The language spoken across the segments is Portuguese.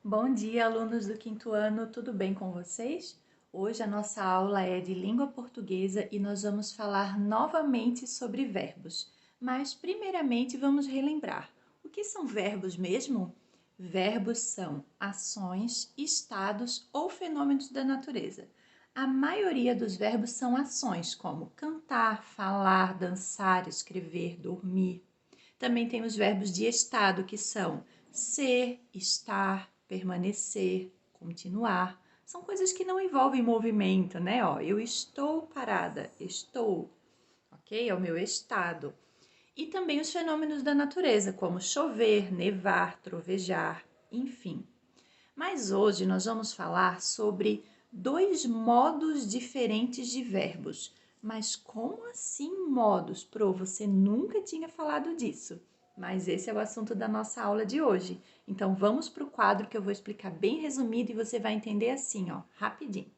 Bom dia, alunos do quinto ano, tudo bem com vocês? Hoje a nossa aula é de língua portuguesa e nós vamos falar novamente sobre verbos. Mas, primeiramente, vamos relembrar. O que são verbos mesmo? Verbos são ações, estados ou fenômenos da natureza. A maioria dos verbos são ações, como cantar, falar, dançar, escrever, dormir. Também tem os verbos de estado, que são ser, estar, permanecer, continuar. São coisas que não envolvem movimento, né? Ó, eu estou parada, estou, ok? É o meu estado. E também os fenômenos da natureza, como chover, nevar, trovejar, enfim. Mas hoje nós vamos falar sobre dois modos diferentes de verbos. Mas como assim modos? Pro, você nunca tinha falado disso. Mas esse é o assunto da nossa aula de hoje. Então vamos para o quadro que eu vou explicar bem resumido e você vai entender assim, ó, rapidinho.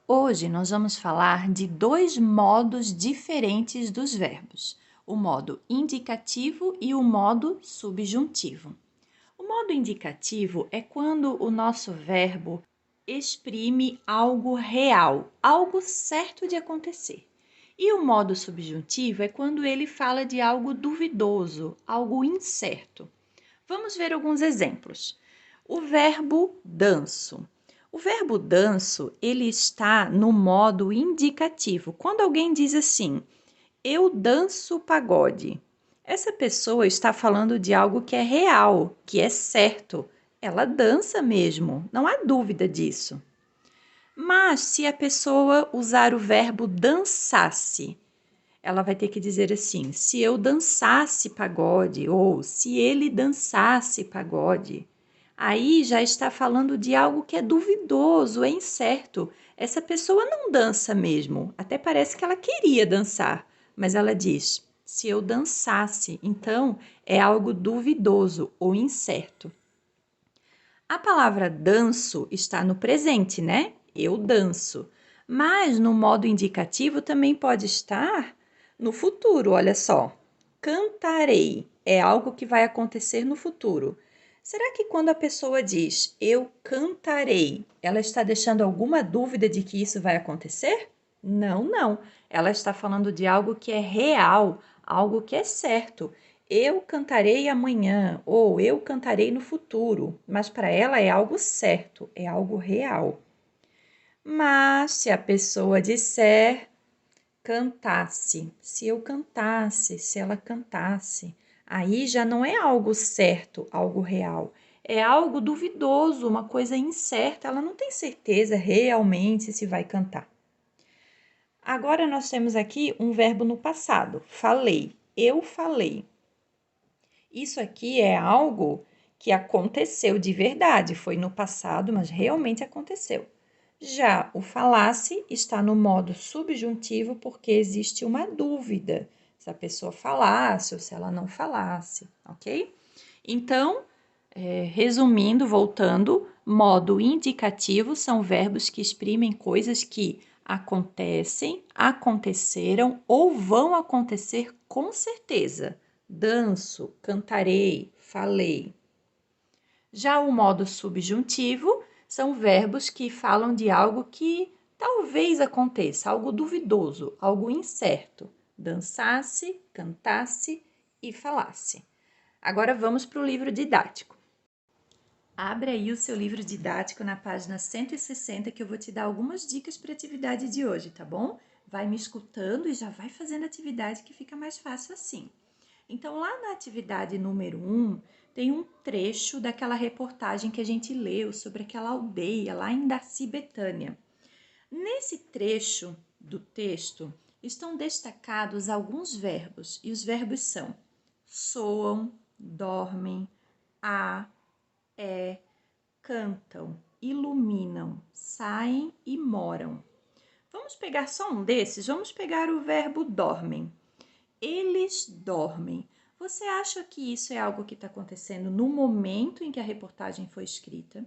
Hoje nós vamos falar de dois modos diferentes dos verbos: o modo indicativo e o modo subjuntivo. O modo indicativo é quando o nosso verbo exprime algo real, algo certo de acontecer. E o modo subjuntivo é quando ele fala de algo duvidoso, algo incerto. Vamos ver alguns exemplos. O verbo danço. O verbo danço, ele está no modo indicativo. Quando alguém diz assim: eu danço pagode. Essa pessoa está falando de algo que é real, que é certo. Ela dança mesmo, não há dúvida disso. Mas se a pessoa usar o verbo dançasse, ela vai ter que dizer assim: se eu dançasse pagode, ou se ele dançasse pagode. Aí já está falando de algo que é duvidoso, é incerto. Essa pessoa não dança mesmo, até parece que ela queria dançar, mas ela diz: se eu dançasse, então é algo duvidoso ou incerto. A palavra danço está no presente, né? Eu danço. Mas no modo indicativo também pode estar no futuro, olha só. Cantarei é algo que vai acontecer no futuro. Será que quando a pessoa diz eu cantarei, ela está deixando alguma dúvida de que isso vai acontecer? Não, não. Ela está falando de algo que é real, algo que é certo. Eu cantarei amanhã ou eu cantarei no futuro, mas para ela é algo certo, é algo real. Mas se a pessoa disser cantasse, se eu cantasse, se ela cantasse, aí já não é algo certo, algo real. É algo duvidoso, uma coisa incerta, ela não tem certeza realmente se vai cantar. Agora nós temos aqui um verbo no passado, falei, eu falei. Isso aqui é algo que aconteceu de verdade, foi no passado, mas realmente aconteceu. Já o falasse está no modo subjuntivo porque existe uma dúvida se a pessoa falasse ou se ela não falasse, ok? Então, resumindo, voltando, modo indicativo são verbos que exprimem coisas que acontecem, aconteceram ou vão acontecer com certeza. Danço, cantarei, falei. Já o modo subjuntivo são verbos que falam de algo que talvez aconteça, algo duvidoso, algo incerto. Dançasse, cantasse e falasse. Agora vamos para o livro didático. Abre aí o seu livro didático na página 160 que eu vou te dar algumas dicas para a atividade de hoje, tá bom? Vai me escutando e já vai fazendo a atividade que fica mais fácil assim. Então, lá na atividade número 1, tem um trecho daquela reportagem que a gente leu sobre aquela aldeia lá em Darcy, Betânia. Nesse trecho do texto estão destacados alguns verbos, e os verbos são soam, dormem, cantam, iluminam, saem e moram. Vamos pegar só um desses? Vamos pegar o verbo dormem. Eles dormem. Você acha que isso é algo que está acontecendo no momento em que a reportagem foi escrita?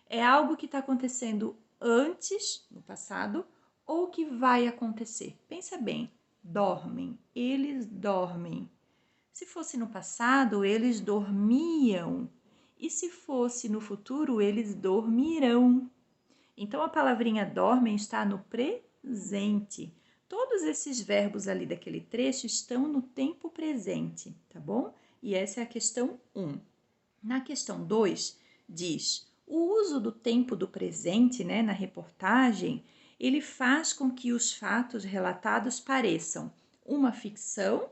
É algo que está acontecendo antes, no passado, ou que vai acontecer? Pensa bem. Dormem. Eles dormem. Se fosse no passado, eles dormiam. E se fosse no futuro, eles dormirão. Então, a palavrinha dormem está no presente. Todos esses verbos ali daquele trecho estão no tempo presente, tá bom? E essa é a questão 1. Na questão 2, diz: o uso do tempo do presente, né, na reportagem, ele faz com que os fatos relatados pareçam uma ficção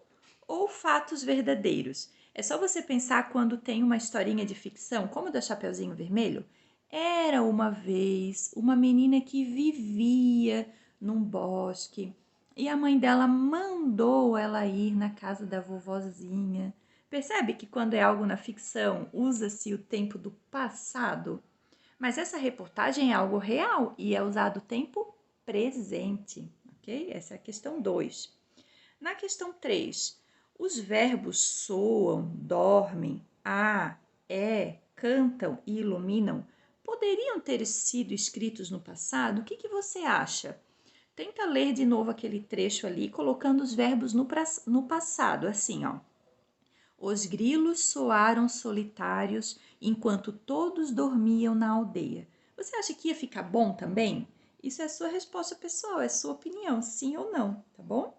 ou fatos verdadeiros. É só você pensar quando tem uma historinha de ficção, como da Chapeuzinho Vermelho. Era uma vez uma menina que vivia num bosque e a mãe dela mandou ela ir na casa da vovozinha. Percebe que quando é algo na ficção, usa-se o tempo do passado? Mas essa reportagem é algo real e é usado o tempo presente, ok? Essa é a questão 2. Na questão 3, os verbos soam, dormem, cantam e iluminam poderiam ter sido escritos no passado? O que você acha? Tenta ler de novo aquele trecho ali, colocando os verbos no passado, assim, ó. Os grilos soaram solitários enquanto todos dormiam na aldeia. Você acha que ia ficar bom também? Isso é a sua resposta pessoal, é sua opinião, sim ou não, tá bom?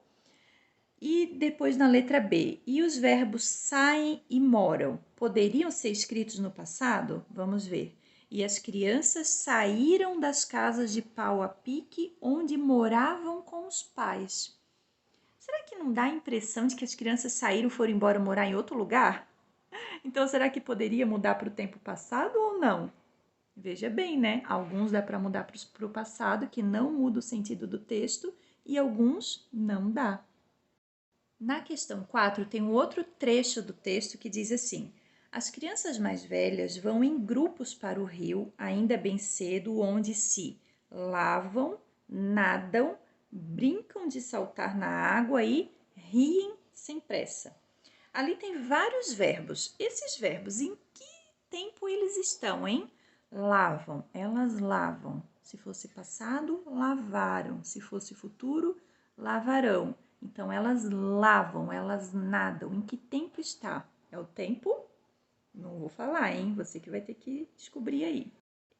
E depois na letra B, e os verbos saem e moram poderiam ser escritos no passado? Vamos ver. E as crianças saíram das casas de pau a pique onde moravam com os pais. Será que não dá a impressão de que as crianças saíram e foram embora morar em outro lugar? Então, será que poderia mudar para o tempo passado ou não? Veja bem, né? Alguns dá para mudar para o passado, que não muda o sentido do texto, e alguns não dá. Na questão 4, tem um outro trecho do texto que diz assim: as crianças mais velhas vão em grupos para o rio, ainda bem cedo, onde se lavam, nadam, brincam de saltar na água e riem sem pressa. Ali tem vários verbos. Esses verbos, em que tempo eles estão, hein? Lavam, elas lavam. Se fosse passado, lavaram. Se fosse futuro, lavarão. Então, elas lavam, elas nadam. Em que tempo está? É o tempo? Não vou falar, hein? Você que vai ter que descobrir aí.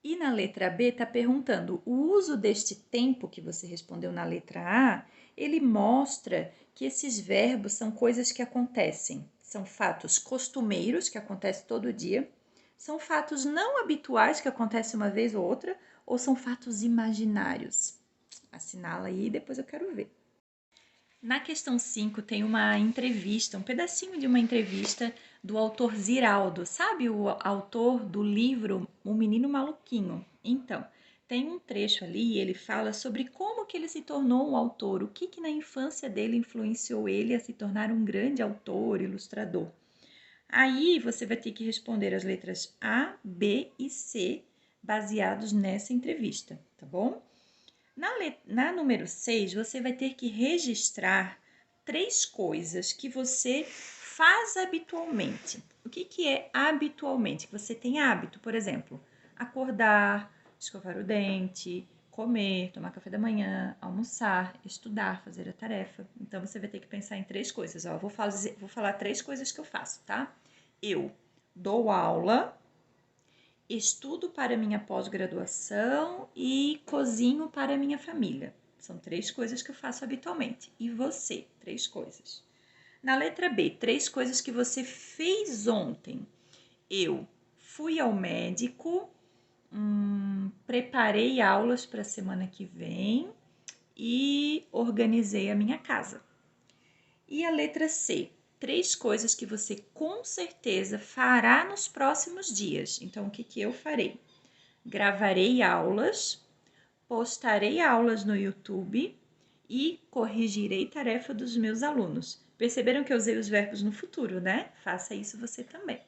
E na letra B está perguntando, o uso deste tempo que você respondeu na letra A, ele mostra que esses verbos são coisas que acontecem. São fatos costumeiros, que acontecem todo dia, são fatos não habituais, que acontecem uma vez ou outra, ou são fatos imaginários. Assinala aí, depois eu quero ver. Na questão 5 tem uma entrevista, um pedacinho de uma entrevista do autor Ziraldo. Sabe o autor do livro O Menino Maluquinho? Então, tem um trecho ali e ele fala sobre como que ele se tornou um autor, o que na infância dele influenciou ele a se tornar um grande autor, ilustrador. Aí você vai ter que responder as letras A, B e C baseados nessa entrevista, tá bom? Na número 6, você vai ter que registrar 3 coisas que você faz habitualmente. O que é habitualmente? Que você tem hábito, por exemplo, acordar, escovar o dente, comer, tomar café da manhã, almoçar, estudar, fazer a tarefa. Então, você vai ter que pensar em 3 coisas. Ó, vou falar 3 coisas que eu faço, tá? Eu dou aula, estudo para minha pós-graduação e cozinho para minha família. São 3 coisas que eu faço habitualmente. E você? 3 coisas. Na letra B, 3 coisas que você fez ontem. Eu fui ao médico, preparei aulas para a semana que vem e organizei a minha casa. E a letra C, 3 coisas que você com certeza fará nos próximos dias. Então, o que eu farei? Gravarei aulas, postarei aulas no YouTube e corrigirei tarefa dos meus alunos. Perceberam que eu usei os verbos no futuro, né? Faça isso você também.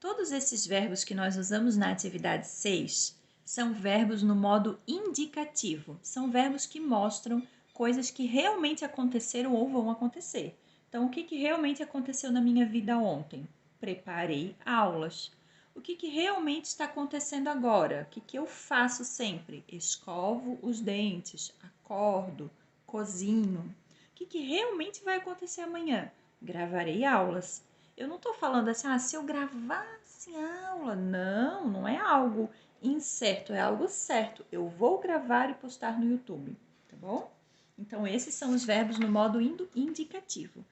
Todos esses verbos que nós usamos na atividade 6 são verbos no modo indicativo. São verbos que mostram coisas que realmente aconteceram ou vão acontecer. Então, o que realmente aconteceu na minha vida ontem? Preparei aulas. O que realmente está acontecendo agora? O que eu faço sempre? Escovo os dentes, acordo, cozinho. O que realmente vai acontecer amanhã? Gravarei aulas. Eu não estou falando assim, se eu gravasse assim, aula? Não, não é algo incerto, é algo certo. Eu vou gravar e postar no YouTube, tá bom? Então, esses são os verbos no modo indicativo.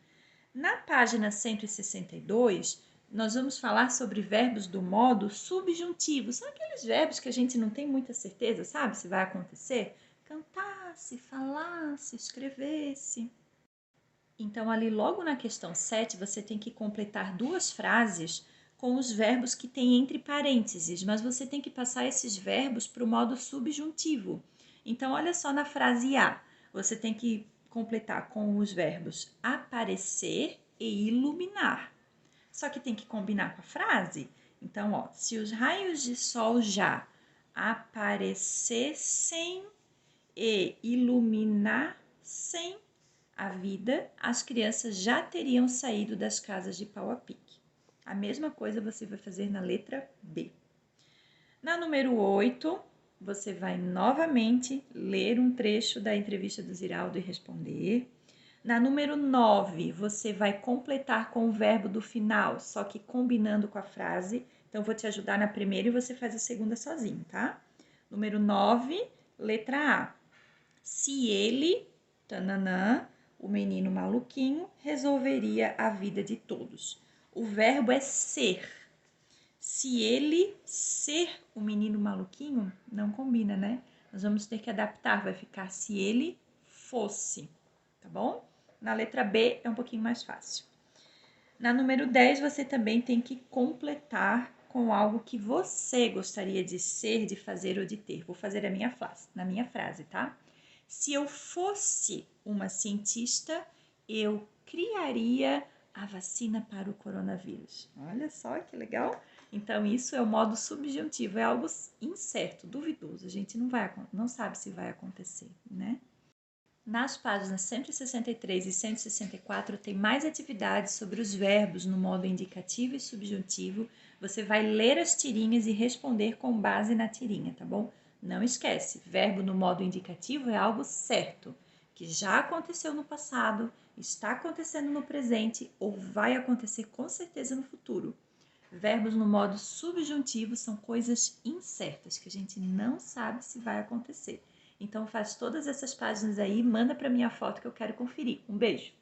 Na página 162, nós vamos falar sobre verbos do modo subjuntivo. São aqueles verbos que a gente não tem muita certeza, sabe? Se vai acontecer. Cantasse, falasse, escrevesse. Então, ali logo na questão 7, você tem que completar duas frases com os verbos que tem entre parênteses, mas você tem que passar esses verbos para o modo subjuntivo. Então, olha só na frase A, você tem que completar com os verbos aparecer e iluminar. Só que tem que combinar com a frase. Então, ó, se os raios de sol já aparecessem e iluminassem a vida, as crianças já teriam saído das casas de pau a pique. A mesma coisa você vai fazer na letra B. Na número 8, você vai novamente ler um trecho da entrevista do Ziraldo e responder. Na número 9, você vai completar com o verbo do final, só que combinando com a frase. Então, vou te ajudar na primeira e você faz a segunda sozinho, tá? Número 9, letra A. Se ele, tananã, o menino maluquinho, resolveria a vida de todos. O verbo é ser. Se ele ser o menino maluquinho, não combina, né? Nós vamos ter que adaptar, vai ficar se ele fosse, tá bom? Na letra B é um pouquinho mais fácil. Na número 10, você também tem que completar com algo que você gostaria de ser, de fazer ou de ter. Vou fazer na minha frase, tá? Se eu fosse uma cientista, eu criaria a vacina para o coronavírus. Olha só que legal. Então, isso é o modo subjuntivo, é algo incerto, duvidoso. A gente não sabe se vai acontecer, né? Nas páginas 163 e 164 tem mais atividades sobre os verbos no modo indicativo e subjuntivo. Você vai ler as tirinhas e responder com base na tirinha, tá bom? Não esquece, verbo no modo indicativo é algo certo, que já aconteceu no passado, está acontecendo no presente ou vai acontecer com certeza no futuro. Verbos no modo subjuntivo são coisas incertas, que a gente não sabe se vai acontecer. Então faz todas essas páginas aí, manda para minha foto que eu quero conferir. Um beijo!